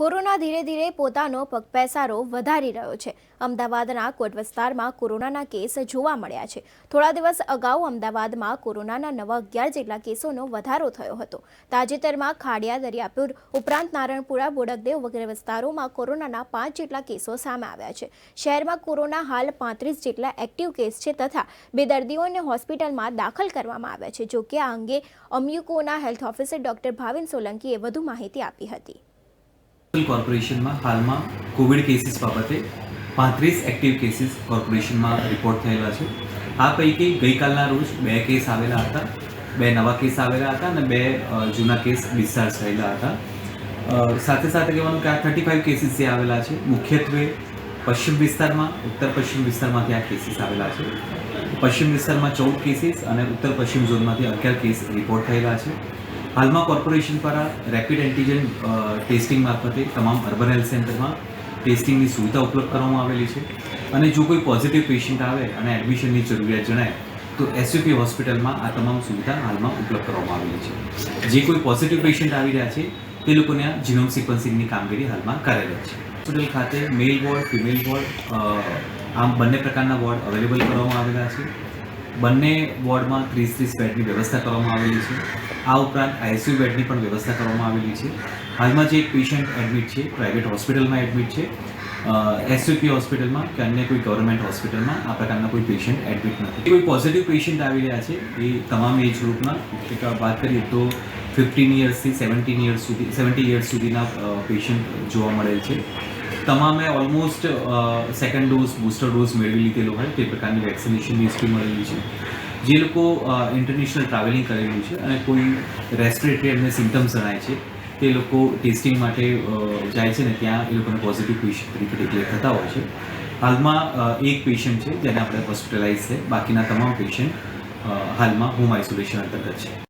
Corona ધીરે ધીરે પોતાનો પગપેસારો વધારી રહ્યો છે। અમદાવાદના કોટ વિસ્તારમાં કોરોનાના કેસ જોવા મળ્યા છે। થોડા દિવસ અગાઉ અમદાવાદમાં કોરોનાના નવા 11 જેટલા કેસોનો વધારો થયો હતો। તાજેતરમાં ખાડિયા, દરિયાપુર ઉપરાંત નારણપુરા, બોડકદેવ વગેરે વિસ્તારોમાં કોરોનાના 5 જેટલા કેસો સામે આવ્યા છે। શહેરમાં કોરોના હાલ 35 જેટલા એક્ટિવ કેસ છે તથા 2 દર્દીઓને હોસ્પિટલમાં દાખલ કરવામાં આવ્યા છે। જો કે આ અંગે અમયુકોના હેલ્થ ઓફિસર ડોક્ટર ભાવિન સોલંકીએ વધુ માહિતી આપી હતી। કોર્પોરેશનમાં હાલમાં કોવિડ કેસીસ બાબતે 35 એક્ટિવ કેસીસ કોર્પોરેશનમાં રિપોર્ટ થયેલા છે। આ પૈકી ગઈકાલના રોજ 2 કેસ આવેલા હતા, 2 નવા કેસ આવેલા હતા અને 2 જૂના કેસ ડિસ્ચાર્જ થયેલા હતા। સાથે સાથે કહેવાનું કે આ 35 કેસીસ જે આવેલા છે મુખ્યત્વે પશ્ચિમ વિસ્તારમાં, ઉત્તર પશ્ચિમ વિસ્તારમાંથી આ કેસીસ આવેલા છે। પશ્ચિમ વિસ્તારમાં 14 કેસીસ અને ઉત્તર પશ્ચિમ ઝોનમાંથી 11 કેસ રિપોર્ટ થયેલા છે। હાલમાં કોર્પોરેશન દ્વારા રેપિડ એન્ટીજન ટેસ્ટિંગ મારફતે તમામ અર્બન હેલ્થ સેન્ટરમાં ટેસ્ટિંગની સુવિધા ઉપલબ્ધ કરવામાં આવેલી છે અને જો કોઈ પોઝિટિવ પેશન્ટ આવે અને એડમિશનની જરૂરિયાત જણાય તો એસયુપી હોસ્પિટલમાં આ તમામ સુવિધા હાલમાં ઉપલબ્ધ કરવામાં આવેલી છે। જે કોઈ પોઝિટિવ પેશન્ટ આવી રહ્યા છે તે લોકોને આ જીનોમ સિક્વન્સિંગની કામગીરી હાલમાં કાર્યરત છે। હોસ્પિટલ ખાતે મેલ વોર્ડ, ફિમેલ વોર્ડ આમ બંને પ્રકારના વોર્ડ અવેલેબલ કરવામાં આવેલા છે। બંને વોર્ડમાં 30 બેડની વ્યવસ્થા કરવામાં આવેલી છે। આ ઉપરાંત આઈસીયુ બેડની પણ વ્યવસ્થા કરવામાં આવેલી છે। હાલમાં જે એક પેશન્ટ એડમિટ છે પ્રાઇવેટ હોસ્પિટલમાં એડમિટ છે, એસયુપી હોસ્પિટલમાં કે અન્ય કોઈ ગવર્મેન્ટ હોસ્પિટલમાં આ પ્રકારના કોઈ પેશન્ટ એડમિટ નથી। કોઈ પોઝિટિવ પેશન્ટ આવી રહ્યા છે એ તમામ એજ ગ્રુપના, વાત કરીએ તો 15 યર્સથી 70 યર્સ સુધીના પેશન્ટ જોવા મળેલ છે। તમામે almost second dose, booster dose મેળવી લીધેલો હોય તે પ્રકારની વેક્સિનેશનની હિસ્ટ્રી મળેલી છે। જે લોકો ઇન્ટરનેશનલ ટ્રાવેલિંગ કરેલું છે અને કોઈ રેસ્પિરેટરી એમને સિમ્ટમ્સ જણાય છે તે લોકો ટેસ્ટિંગ માટે જાય છે ને ત્યાં એ લોકોને પોઝિટિવ પેશન્ટ તરીકે ડિક્લેર થતા હોય છે। હાલમાં એક પેશન્ટ છે જેને આપણે હોસ્પિટલાઇઝ છે, બાકીના તમામ પેશન્ટ હાલમાં હોમ આઇસોલેશન અંતર્ગત છે।